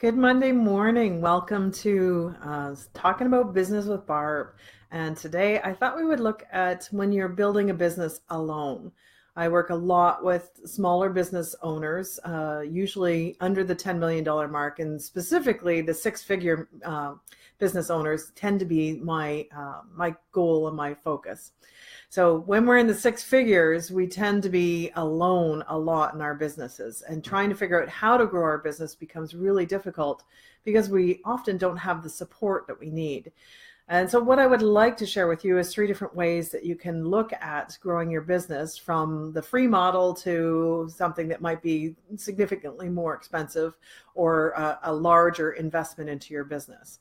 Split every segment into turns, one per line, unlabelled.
Good Monday morning. Welcome to Talking About Business with Barb. And today I thought we would look at when you're building a business alone. I work a lot with smaller business owners, usually under the $10 million mark, and specifically the six-figure business owners tend to be my goal and my focus. So when we're in the six figures, we tend to be alone a lot in our businesses, and trying to figure out how to grow our business becomes really difficult because we often don't have the support that we need. And so what I would like to share with you is three different ways that you can look at growing your business, from the free model to something that might be significantly more expensive, or a larger investment into your business.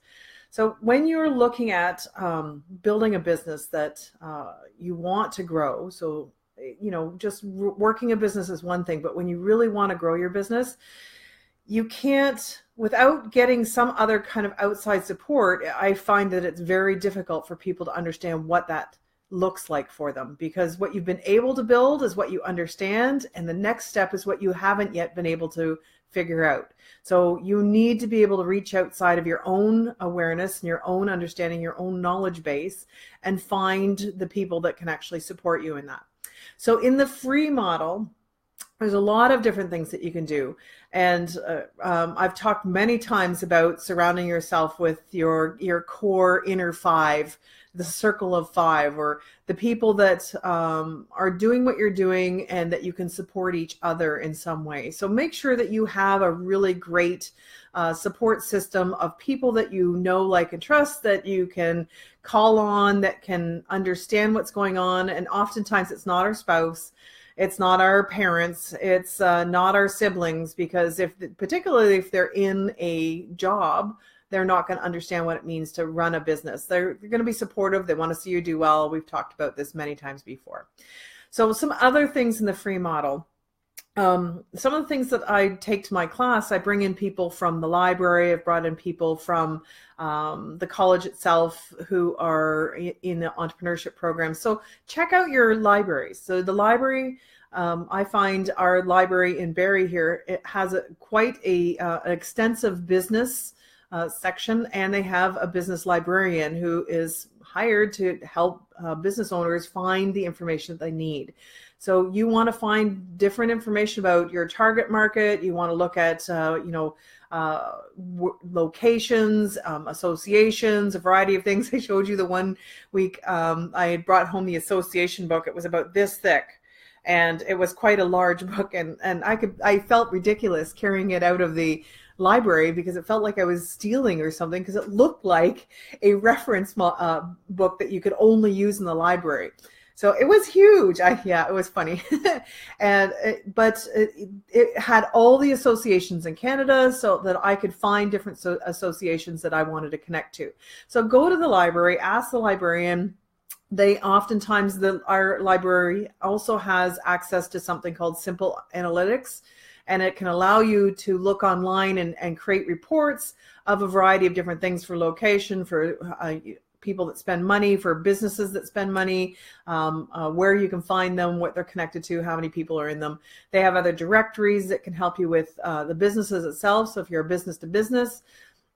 So when you're looking at building a business that you want to grow, so just working a business is one thing, but when you really want to grow your business, you can't, without getting some other kind of outside support. I find that it's very difficult for people to understand what that looks like for them, because what you've been able to build is what you understand, and the next step is what you haven't yet been able to figure out. So you need to be able to reach outside of your own awareness and your own understanding, your own knowledge base, and find the people that can actually support you in that. So in the free model, there's a lot of different things that you can do. And I've talked many times about surrounding yourself with your core inner five, the circle of five, or the people that are doing what you're doing and that you can support each other in some way. So make sure that you have a really great support system of people that you know, like, and trust, that you can call on, that can understand what's going on. And oftentimes it's not our spouse. It's not our parents. It's not our siblings, because particularly if they're in a job, they're not going to understand what it means to run a business. They're going to be supportive. They want to see you do well. We've talked about this many times before. So some other things in the free model. Some of the things that I take to my class, I bring in people from the library. I've brought in people from the college itself who are in the entrepreneurship program. So check out your libraries. So the library, I find our library in Barrie here, it has quite an extensive business section, and they have a business librarian who is hired to help business owners find the information that they need. So you want to find different information about your target market. You want to look at, locations, associations, a variety of things. I showed you the one week I had brought home the association book. It was about this thick, and it was quite a large book. And I felt ridiculous carrying it out of the library because it felt like I was stealing or something, because it looked like a reference book that you could only use in the library. So it was huge. It was funny. But it had all the associations in Canada, so that I could find different associations that I wanted to connect to. So go to the library, ask the librarian. Our library also has access to something called Simple Analytics, and it can allow you to look online and create reports of a variety of different things, for location, for people that spend money, for businesses that spend money, where you can find them, what they're connected to, how many people are in them. They have other directories that can help you with the businesses itself. So if you're a business to business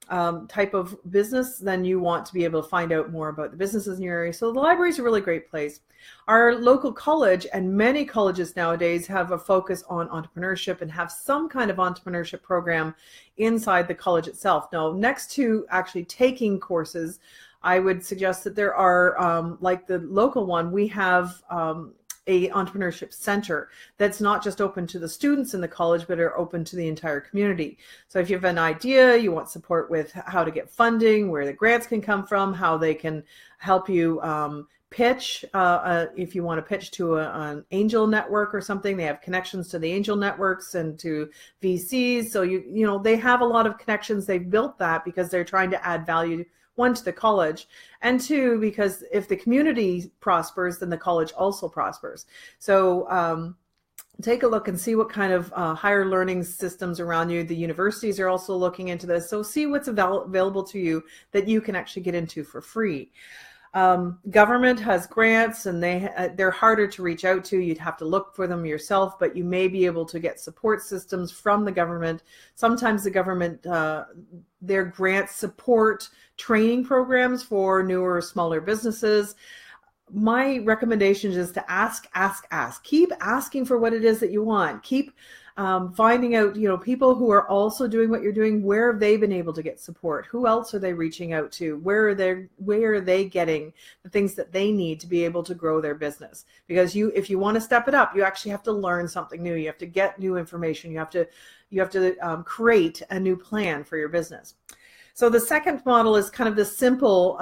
type of business, then you want to be able to find out more about the businesses in your area. So the library is a really great place. Our local college, and many colleges nowadays, have a focus on entrepreneurship and have some kind of entrepreneurship program inside the college itself. Now, next to actually taking courses, I would suggest that there are, like the local one, we have a entrepreneurship center that's not just open to the students in the college, but are open to the entire community. So if you have an idea, you want support with how to get funding, where the grants can come from, how they can help you pitch, if you want to pitch to an angel network or something, they have connections to the angel networks and to VCs. So they have a lot of connections. They've built that because they're trying to add value, one, to the college, and two, because if the community prospers, then the college also prospers. So take a look and see what kind of higher learning systems around you. The universities are also looking into this. So see what's available to you that you can actually get into for free. Government has grants, and they're harder to reach out to. You'd have to look for them yourself, but you may be able to get support systems from the government. Sometimes the government, their grants support training programs for newer, smaller businesses. My recommendation is to ask. Keep asking for what it is that you want. Keep finding out, people who are also doing what you're doing. Where have they been able to get support? Who else are they reaching out to? Where are they getting the things that they need to be able to grow their business? Because if you want to step it up, you actually have to learn something new. You have to get new information. You have to create a new plan for your business. So the second model is kind of the simple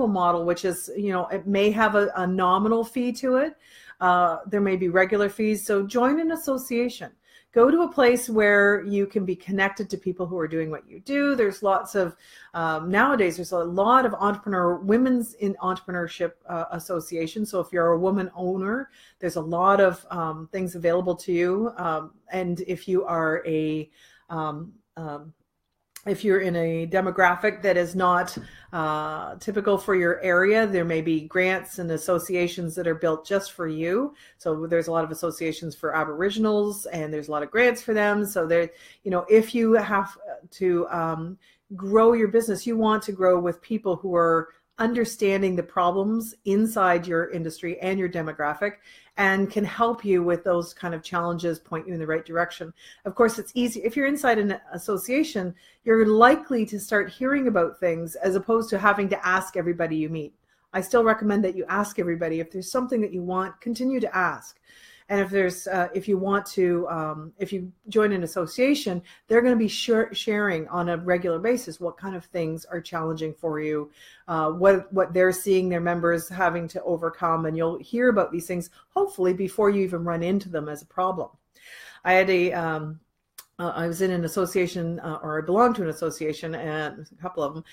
model, which is, it may have a nominal fee to it. There may be regular fees. So join an association. Go to a place where you can be connected to people who are doing what you do. There's lots of, nowadays, there's a lot of women's in entrepreneurship associations. So if you're a woman owner, there's a lot of things available to you. And if you are if you're in a demographic that is not typical for your area, there may be grants and associations that are built just for you. So there's a lot of associations for Aboriginals, and there's a lot of grants for them. So there, if you have to grow your business, you want to grow with people who are understanding the problems inside your industry and your demographic, and can help you with those kind of challenges, point you in the right direction. Of course, it's easy. If you're inside an association, you're likely to start hearing about things as opposed to having to ask everybody you meet. I still recommend that you ask everybody. If there's something that you want, continue to ask. And if you join an association, they're going to be sharing on a regular basis what kind of things are challenging for you, what they're seeing their members having to overcome, and you'll hear about these things hopefully before you even run into them as a problem. I had I was in an association, or I belonged to an association, and a couple of them.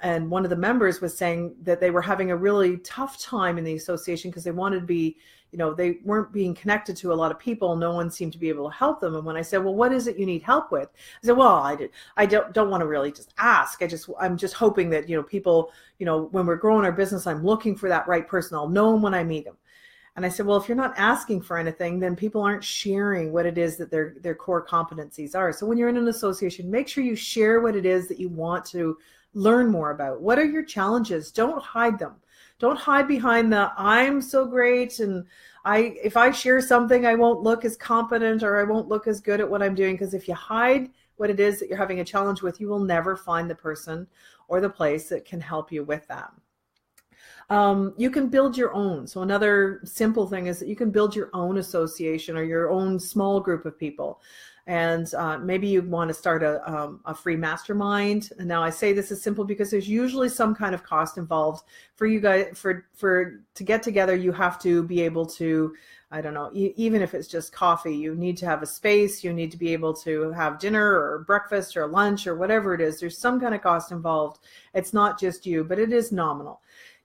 And one of the members was saying that they were having a really tough time in the association because they wanted to be, they weren't being connected to a lot of people. No one seemed to be able to help them. And when I said, well, what is it you need help with? I said, well, I don't want to really just ask. I'm just hoping that, people, when we're growing our business, I'm looking for that right person. I'll know them when I meet them. And I said, well, if you're not asking for anything, then people aren't sharing what it is that their core competencies are. So when you're in an association, make sure you share what it is that you want to learn more about. What are your challenges? Don't hide them. Don't hide behind I'm so great, and if I share something, I won't look as competent, or I won't look as good at what I'm doing. Because if you hide what it is that you're having a challenge with, you will never find the person or the place that can help you with that. You can build your own. So another simple thing is that you can build your own association or your own small group of people. And maybe you want to start a free mastermind. And now I say this is simple because there's usually some kind of cost involved for you guys. To get together, you have to be able to, I don't know, even if it's just coffee, you need to have a space. You need to be able to have dinner or breakfast or lunch or whatever it is. There's some kind of cost involved. It's not just you, but it is nominal.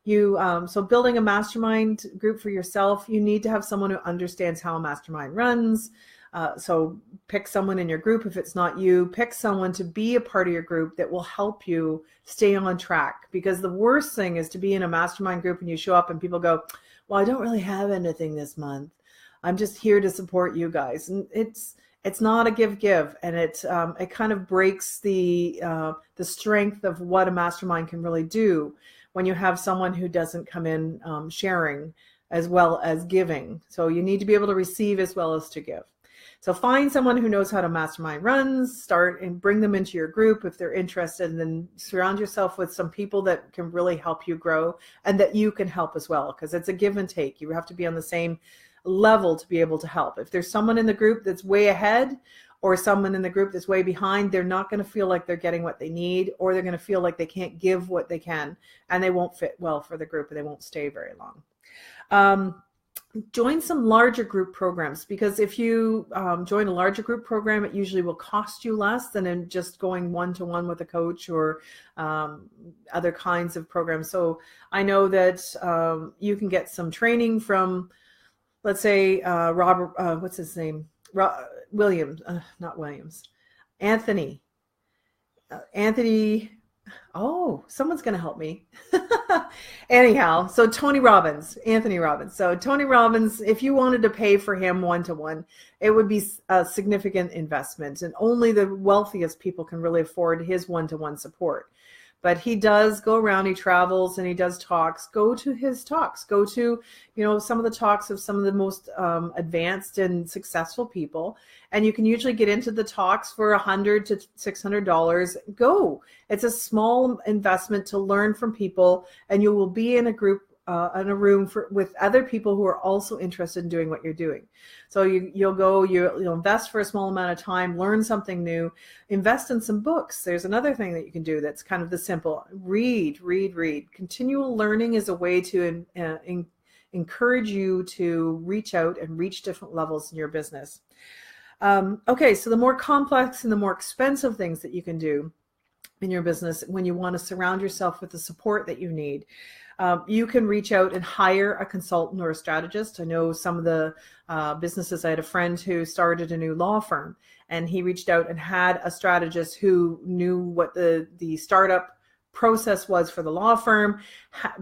So building a mastermind group for yourself, you need to have someone who understands how a mastermind runs. So pick someone in your group. If it's not you, pick someone to be a part of your group that will help you stay on track. Because the worst thing is to be in a mastermind group and you show up and people go, well, I don't really have anything this month. I'm just here to support you guys. And it's not a give, and it kind of breaks the strength of what a mastermind can really do when you have someone who doesn't come in sharing as well as giving. So you need to be able to receive as well as to give. So find someone who knows how to mastermind runs, start and bring them into your group if they're interested, and then surround yourself with some people that can really help you grow and that you can help as well, because it's a give and take. You have to be on the same level to be able to help. If there's someone in the group that's way ahead or someone in the group that's way behind, they're not going to feel like they're getting what they need, or they're going to feel like they can't give what they can, and they won't fit well for the group and they won't stay very long. Join some larger group programs, because if you join a larger group program, it usually will cost you less than in just going one-to-one with a coach or other kinds of programs. So I know that you can get some training from, let's say, Robert, what's his name? Anthony Oh, someone's going to help me. Anyhow, so Tony Robbins, Anthony Robbins. So Tony Robbins, if you wanted to pay for him one-to-one, it would be a significant investment, and only the wealthiest people can really afford his one-to-one support. But he does go around, he travels and he does talks. Go to his talks. Go to, some of the talks of some of the most advanced and successful people. And you can usually get into the talks for $100 to $600. Go. It's a small investment to learn from people, and you will be in a group, in a room with other people who are also interested in doing what you're doing. So you'll invest for a small amount of time, learn something new, invest in some books. There's another thing that you can do that's kind of the simple. Read. Continual learning is a way to encourage you to reach out and reach different levels in your business. Okay, so the more complex and the more expensive things that you can do in your business, when you want to surround yourself with the support that you need, you can reach out and hire a consultant or a strategist. I know some of the businesses, I had a friend who started a new law firm, and he reached out and had a strategist who knew what the startup process was for the law firm,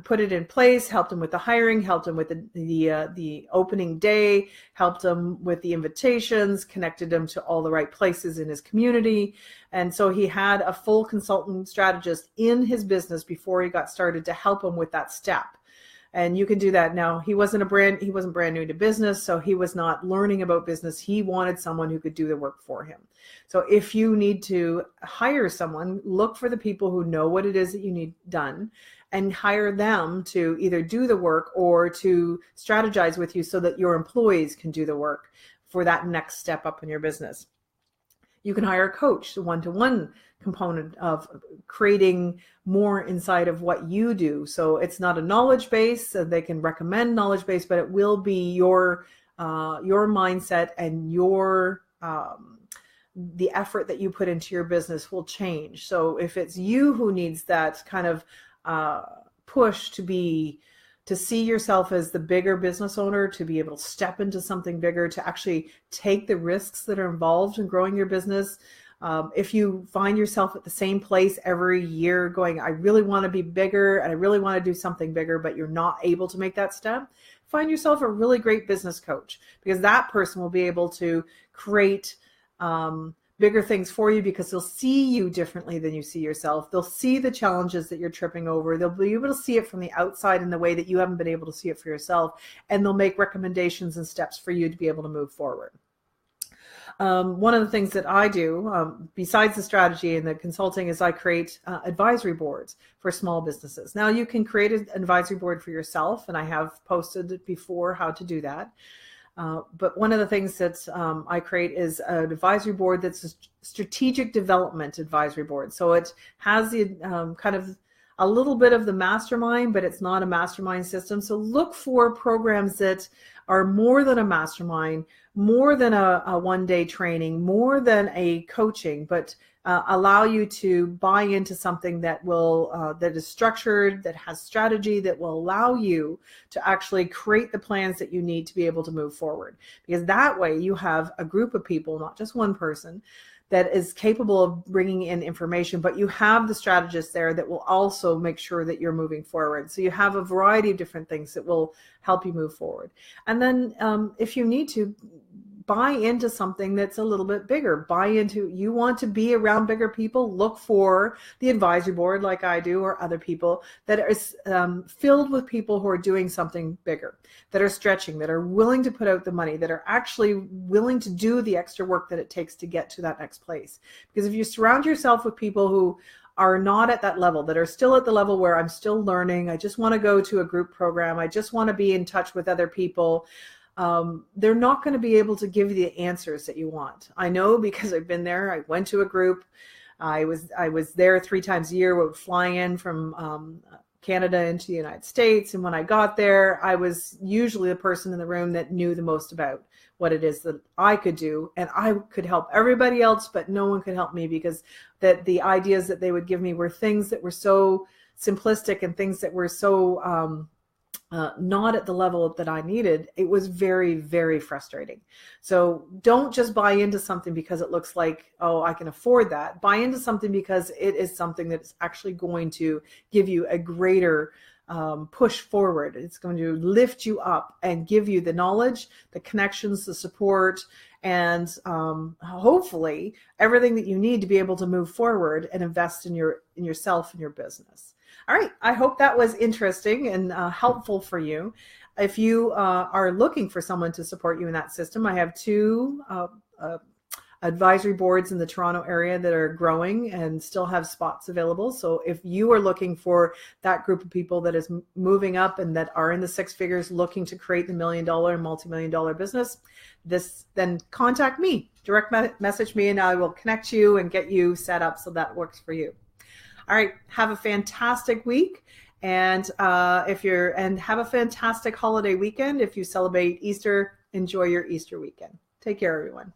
put it in place, helped him with the hiring, helped him with the opening day, helped him with the invitations, connected him to all the right places in his community. And so he had a full consultant strategist in his business before he got started to help him with that step. And you can do that now. He wasn't brand new to business, so he was not learning about business. He wanted someone who could do the work for him. So if you need to hire someone, look for the people who know what it is that you need done and hire them to either do the work or to strategize with you so that your employees can do the work for that next step up in your business. You can hire a coach, the one-to-one component of creating more inside of what you do. So it's not a knowledge base, so they can recommend knowledge base, but it will be your mindset and the effort that you put into your business will change. So if it's you who needs that kind of push to see yourself as the bigger business owner, to be able to step into something bigger, to actually take the risks that are involved in growing your business. If you find yourself at the same place every year going, I really want to be bigger and I really want to do something bigger, but you're not able to make that step, find yourself a really great business coach, because that person will be able to create bigger things for you, because they'll see you differently than you see yourself. They'll see the challenges that you're tripping over. They'll be able to see it from the outside in the way that you haven't been able to see it for yourself. And they'll make recommendations and steps for you to be able to move forward. One of the things that I do, besides the strategy and the consulting, is I create advisory boards for small businesses. Now you can create an advisory board for yourself, and I have posted before how to do that. But one of the things that I create is an advisory board that's a strategic development advisory board. So it has the kind of a little bit of the mastermind, but it's not a mastermind system. So look for programs that are more than a mastermind, more than a one-day training, more than a coaching, but allow you to buy into something that is structured, that has strategy, that will allow you to actually create the plans that you need to be able to move forward. Because that way you have a group of people, not just one person, that is capable of bringing in information, but you have the strategist there that will also make sure that you're moving forward. So you have a variety of different things that will help you move forward. And then if you need to, buy into something that's a little bit bigger. You want to be around bigger people, look for the advisory board like I do, or other people that is filled with people who are doing something bigger, that are stretching, that are willing to put out the money, that are actually willing to do the extra work that it takes to get to that next place. Because if you surround yourself with people who are not at that level, that are still at the level where I'm still learning, I just want to go to a group program, I just want to be in touch with other people, they're not going to be able to give you the answers that you want. I know, because I've been there. I went to a group. I was there 3 times a year. We would fly in from Canada into the United States. And when I got there, I was usually the person in the room that knew the most about what it is that I could do. And I could help everybody else, but no one could help me, because the ideas that they would give me were things that were so simplistic and things that were so not at the level that I needed, it was very, very frustrating. So don't just buy into something because it looks like, oh, I can afford that. Buy into something because it is something that's actually going to give you a greater push forward. It's going to lift you up and give you the knowledge, the connections, the support, and hopefully everything that you need to be able to move forward and invest in yourself and your business. All right, I hope that was interesting and helpful for you. If you are looking for someone to support you in that system, I have two advisory boards in the Toronto area that are growing and still have spots available. So if you are looking for that group of people that is moving up and that are in the six figures looking to create the $1 million and multi-million dollar business, then contact me, direct message me, and I will connect you and get you set up so that works for you. All right, have a fantastic week, and have a fantastic holiday weekend. If you celebrate Easter, enjoy your Easter weekend. Take care, everyone.